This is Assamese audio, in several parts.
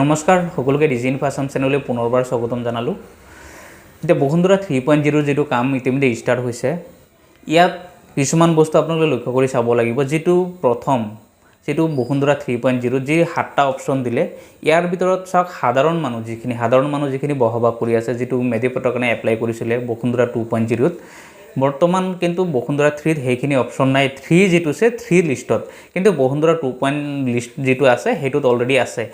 নমস্কাৰ সকলোকে ডিজি ইনফো আসাম চেনেললৈ পুনৰবাৰ স্বাগতম জনালোঁ। এতিয়া বসুন্ধৰা 3.0 যেটো কাম ইতিমধ্যে ষ্টাৰ্ট হৈছে, ইয়াত কিছুমান বস্তু আপোনালোকে লক্ষ্য কৰি চাব লাগিব। যেটো প্ৰথম যেটো বসুন্ধৰা 3.0 যি 7টা অপচন দিলে, ইয়াৰ ভিতৰত চাওক সাধাৰণ মানুহ যিখিনি বসবাস কৰি আছে, যেটো মেডিপটৰ কাৰণে এপ্লাই কৰিছিলে বসুন্ধৰা 2.0 ত, বৰ্তমান কিন্তু বসুন্ধৰা 3 ত সেইখিনি অপচন নাই। 3 যেটো আছে 3 লিষ্টত, কিন্তু বসুন্ধৰা 2.0 লিষ্ট যেটো আছে হেতুত অলৰেডি আছে।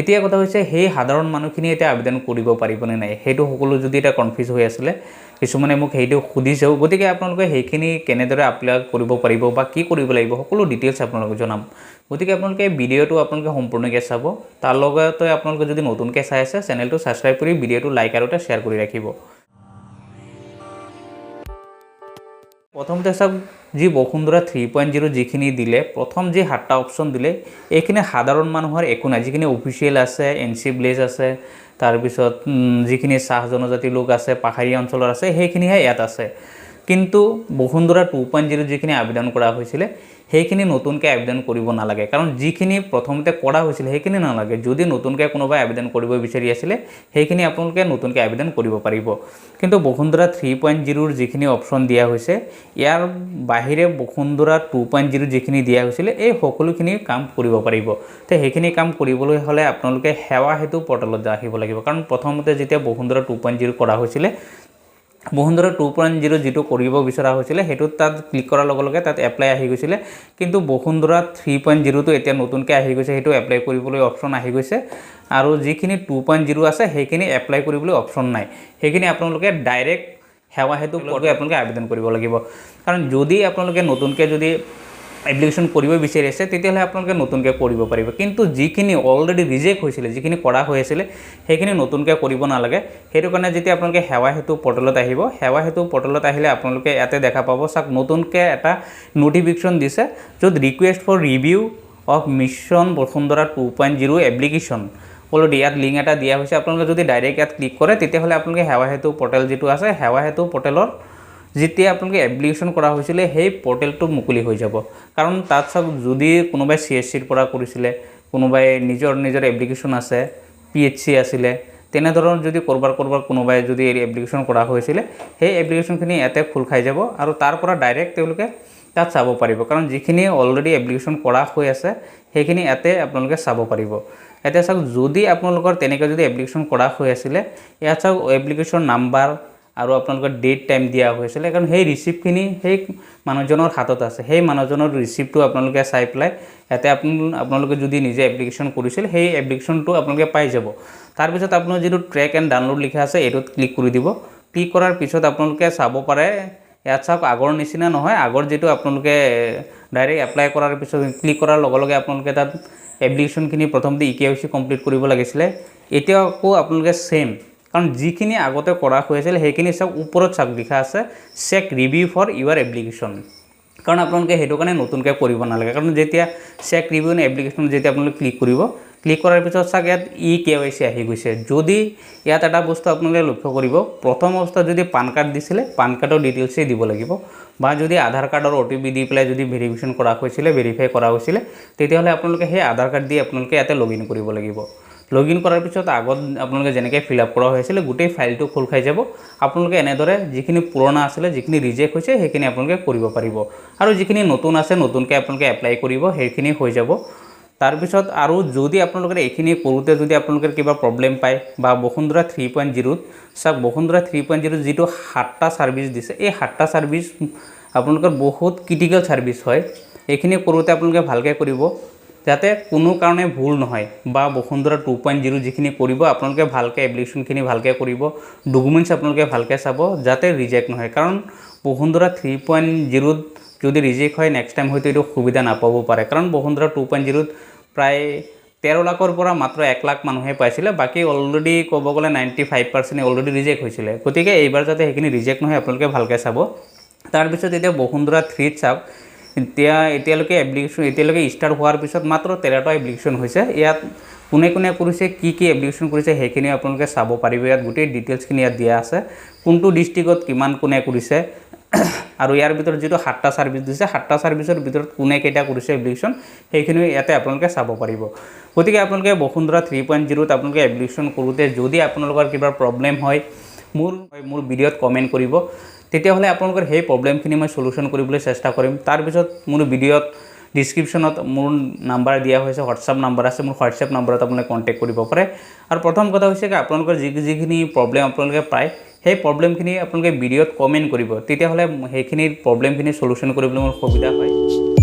এতিয়া কথা হৈছে সেই সাধাৰণ মানুহখিনি এটা আবেদন কৰিব পাৰিবনে নাই, হেতু সকলো যদি এটা কনফিউজ হৈ আছিল, কিছুমানে মোক হেতু সুধিছেও। গতিকে আপোনালোকে সেইখিনি কেনেদৰে এপ্লাই কৰিব পাৰিব বা কি কৰিব লাগিব সকলো ডিটেইলছ আপোনালোকক জনাম। গতিকে আপোনালোকে ভিডিঅ'টো আপোনালোকে সম্পূৰ্ণকৈ চাব। তাৰ লগতে আপোনালোকে যদি নতুনকৈ চাই আছে চেনেলটো সাবস্ক্ৰাইব কৰি ভিডিঅ'টো লাইক আৰু শ্বেয়াৰ কৰি ৰাখিব। প্ৰথমতে চাওক যি বসুন্ধৰা 3.0 যিখিনি দিলে, প্ৰথম যি 7টা অপচন দিলে, এইখিনি সাধাৰণ মানুহৰ একো নাই। যিখিনি অফিচিয়েল আছে, এনচি ভিলেজ আছে, তাৰপিছত যিখিনি চাহ জনজাতি লোক আছে, পাহাৰীয়া অঞ্চলৰ আছে, সেইখিনিহে ইয়াত আছে। কিন্তু বসুন্ধৰা 2.0 যিখিনি আবেদন কৰা হৈছিলে, সেইখিনি নতুনকৈ আবেদন কৰিব নালাগে। কাৰণ যিখিনি প্ৰথমতে কৰা হৈছিল সেইখিনি নালাগে। যদি নতুনকৈ কোনোবাই আবেদন কৰিব বিচাৰি আছিলে, সেইখিনি আপোনালোকে নতুনকৈ আবেদন কৰিব পাৰিব। কিন্তু বসুন্ধৰা 3.0 যিখিনি অপচন দিয়া হৈছে, ইয়াৰ বাহিৰে বসুন্ধৰা 2.0 যিখিনি দিয়া হৈছিলে, এই সকলোখিনি কাম কৰিব পাৰিব। তো সেইখিনি কাম কৰিবলৈ হ'লে আপোনালোকে সেৱা হেতু পৰ্টেলত আহিব লাগিব। কাৰণ প্ৰথমতে যেতিয়া বসুন্ধৰা 2.0 কৰা হৈছিলে, বসুন্ধৰা 2.0 যেটো কৰিব বিচৰা হৈছিলে, হেতুত তাত ক্লিক কৰাৰ লগে লগে তাত এপ্লাই আহি গৈছিলে। কিন্তু বসুন্ধৰা 3.0 টো এতিয়া নতুনকৈ আহি গৈছে, হেতু এপ্লাই কৰিবলৈ অপচন আহি গৈছে। আৰু যিখিনি 2.0 আছে সেইখিনি এপ্লাই কৰিবলৈ অপচন নাই। সেইখিনি আপোনালোকে ডাইৰেক্ট সেৱা হেতু পৰ্টেলত আপোনালোকে আবেদন কৰিব লাগিব। কাৰণ যদি আপোনালোকে নতুনকৈ যদি এপ্লিকেশ্যন কৰিব বিচাৰি আছে, তেতিয়াহ'লে আপোনালোকে নতুনকৈ কৰিব পাৰিব। কিন্তু যিখিনি অলৰেডি ৰিজেক্ট হৈছিলে, যিখিনি কৰা হৈ আছিলে, সেইখিনি নতুনকৈ কৰিব নালাগে। সেইটো কাৰণে যেতিয়া আপোনালোকে সেৱা হেতু পৰ্টেলত আহিব, সেৱা হেতু পৰ্টেলত আহিলে আপোনালোকে ইয়াতে দেখা পাব চাওক নতুনকৈ এটা নটিফিকেশ্যন দিছে, য'ত request for review of mission Basundhara 2.0 application already ইয়াত লিংক এটা দিয়া হৈছে। আপোনালোকে যদি ডাইৰেক্ট ইয়াত ক্লিক কৰে, তেতিয়াহ'লে আপোনালোকে সেৱা হেতু পৰ্টেল যেটো আছে, সেৱা হেতু পৰ্টেলৰ যেতিয়া আপোনালোকে এপ্লিকেশ্যন কৰা হৈছিলে, সেই পৰ্টেলটো মুকলি হৈ যাব। কাৰণ তাত চাওক যদি কোনোবাই CSCৰ পৰা কৰিছিলে, কোনোবাই নিজৰ এপ্লিকেশ্যন আছে, PHC আছিলে, তেনেধৰণৰ যদি কৰবাৰ কোনোবাই যদি এপ্লিকেশ্যন কৰা হৈছিলে, সেই এপ্লিকেশ্যনখিনি ইয়াতে খোল খাই যাব আৰু তাৰ পৰা ডাইৰেক্ট তেওঁলোকে তাত চাব পাৰিব। কাৰণ যিখিনি অলৰেডি এপ্লিকেশ্যন কৰা হৈ আছে, সেইখিনি ইয়াতে আপোনালোকে চাব পাৰিব। এতিয়া চাওক যদি আপোনালোকৰ তেনেকৈ যদি এপ্লিকেশ্যন কৰা হৈ আছিলে, ইয়াত চাওক এপ্লিকেশ্যন নাম্বাৰ আৰু আপোনালোকৰ ডেট টাইম দিয়া হৈছিলে। কাৰণ সেই ৰিচিপ্টখিনি সেই মানুহজনৰ হাতত আছে। সেই মানুহজনৰ ৰিচিপ্টটো আপোনালোকে চাই পেলাই ইয়াতে আপোনালোকে যদি নিজে এপ্লিকেশ্যন কৰিছিল, সেই এপ্লিকেশ্যনটো আপোনালোকে পাই যাব। তাৰপিছত আপোনাৰ যেটো ট্ৰেক এণ্ড ডাউনলোড লিখা আছে, এইটোত ক্লিক কৰি দিব। ক্লিক কৰাৰ পিছত আপোনালোকে চাব পাৰে, ইয়াত চাওক আগৰ নিচিনা নহয়। আগৰ যেটো আপোনালোকে ডাইৰেক্ট এপ্লাই কৰাৰ পিছত ক্লিক কৰাৰ লগে লগে আপোনালোকে তাত এপ্লিকেশ্যনখিনি প্ৰথমতে EKYC কমপ্লিট কৰিব লাগিছিলে। এতিয়া আকৌ আপোনালোকে সেম, কাৰণ যিখিনি আগতে কৰা হৈ আছিল সেইখিনি চাওক ওপৰত চাওক লিখা আছে check review for your application. কাৰণ আপোনালোকে সেইটো কাৰণে নতুনকৈ কৰিব নালাগে। কাৰণ যেতিয়া চেক ৰিভিউ এপ্লিকেশ্যন যেতিয়া আপোনালোকে ক্লিক কৰিব, ক্লিক কৰাৰ পিছত চাওক ইয়াত EKYC আহি গৈছে। যদি ইয়াত এটা বস্তু আপোনালোকে লক্ষ্য কৰিব, প্ৰথম অৱস্থাত যদি পান কাৰ্ড দিছিলে, পান কাৰ্ডৰ ডিটেইলছেই দিব লাগিব। বা যদি আধাৰ কাৰ্ডৰ OTP দি পেলাই যদি ভেৰিফিকেশ্যন কৰা হৈছিলে, ভেৰিফাই কৰা হৈছিলে, তেতিয়াহ'লে আপোনালোকে সেই আধাৰ কাৰ্ড দি আপোনালোকে ইয়াতে লগইন কৰিব লাগিব। লগইন কৰাৰ পিছত আগত আপোনালোকে যেনেকৈ ফিল আপ কৰা হৈছিলে, গোটেই ফাইলটো খোল খাই যাব। আপোনালোকে এনেদৰে যিখিনি পুৰণা আছিলে, যিখিনি ৰিজেক্ট হৈছে, সেইখিনি আপোনালোকে কৰিব পাৰিব। আৰু যিখিনি নতুন আছে, নতুনকৈ আপোনালোকে এপ্লাই কৰিব, সেইখিনি হৈ যাব। তাৰপিছত আৰু যদি আপোনালোকে এইখিনি কৰোঁতে যদি আপোনালোকৰ কিবা প্ৰব্লেম পায় বা বসুন্ধৰা 3.0 চাওক বসুন্ধৰা 3.0 যিটো 7টা ছাৰ্ভিচ দিছে, এই 7টা ছাৰ্ভিচ আপোনালোকৰ বহুত ক্ৰিটিকেল ছাৰ্ভিচ হয়। এইখিনি কৰোঁতে আপোনালোকে ভালকৈ কৰিব, যাতে কোনো কাৰণে ভুল নহয়। বা বসুন্ধৰা 2.0 যিখিনি কৰিব, আপোনালোকে ভালকৈ এপ্লিকেশ্যনখিনি ভালকৈ কৰিব, ডকুমেণ্টছ আপোনালোকে ভালকৈ চাব, যাতে ৰিজেক্ট নহয়। কাৰণ বসুন্ধৰা 3.0 যদি ৰিজেক্ট হয়, নেক্সট টাইম হয়তো এইটো সুবিধা নাপাব পাৰে। কাৰণ বসুন্ধৰা 2.0 প্ৰায় 13 লাখৰ পৰা মাত্ৰ 1 লাখ মানুহে পাইছিলে। বাকী অলৰেডি ক'ব গ'লে 95% অলৰেডি ৰিজেক্ট হৈছিলে। গতিকে এইবাৰ যাতে সেইখিনি ৰিজেক্ট নহয়, আপোনালোকে ভালকৈ চাব। তাৰপিছত এতিয়া বসুন্ধৰা 3 চাওক, এতিয়ালৈকে ষ্টাৰ্ট হোৱাৰ পিছত মাত্ৰ 13টা এপ্লিকেশ্যন হৈছে। ইয়াত কোনে কৰিছে, কি এপ্লিকেশ্যন কৰিছে, সেইখিনি আপোনালোকে চাব পাৰিব। ইয়াত গোটেই ডিটেইলছখিনি ইয়াত দিয়া আছে, কোনটো ডিষ্ট্ৰিক্টত কিমান কোনে কৰিছে আৰু ইয়াৰ ভিতৰত যেটো 7টা সাৰ্ভিস দিছে 7টা সাৰ্ভিসৰ ভিতৰত কোনে কেইটা কৰিছে এপ্লিকেশন সেইখিনি ইয়াতে আপোনালোকে চাব পাৰিব গতিকে আপোনালোকে বসুন্ধৰা 3.0 ত আপোনালোকে এপ্লিকেশন কৰোতে যদি আপোনালোকৰ কিবা প্ৰবলেম হয় মোৰ ভিডিঅ'ত কমেন্ট কৰিব তেতিয়া হলে আপোনালোকৰ সেই প্ৰবলেমখিনি মই সলিউশন কৰিবলৈ চেষ্টা কৰিম তাৰ পিছত মোৰ ভিডিঅ'ত ডিসক্ৰিপশনত মোৰ নাম্বাৰ দিয়া হৈছে WhatsApp নাম্বাৰ আছে মোৰ WhatsApp নাম্বাৰত আপোনালোকে কন্টাক্ট কৰিব পাৰে আৰু প্ৰথম কথা হৈছে যে আপোনালোকৰ যিখিনি প্ৰবলেম আপোনালোকে পায় সেই প্ৰবলেমখিনি আপোনালোকে ভিডিঅ'ত কমেন্ট কৰিব তেতিয়া হলে সেইখিনি প্ৰবলেমখিনি সলিউশন কৰিবলৈ মোৰ সুবিধা হয়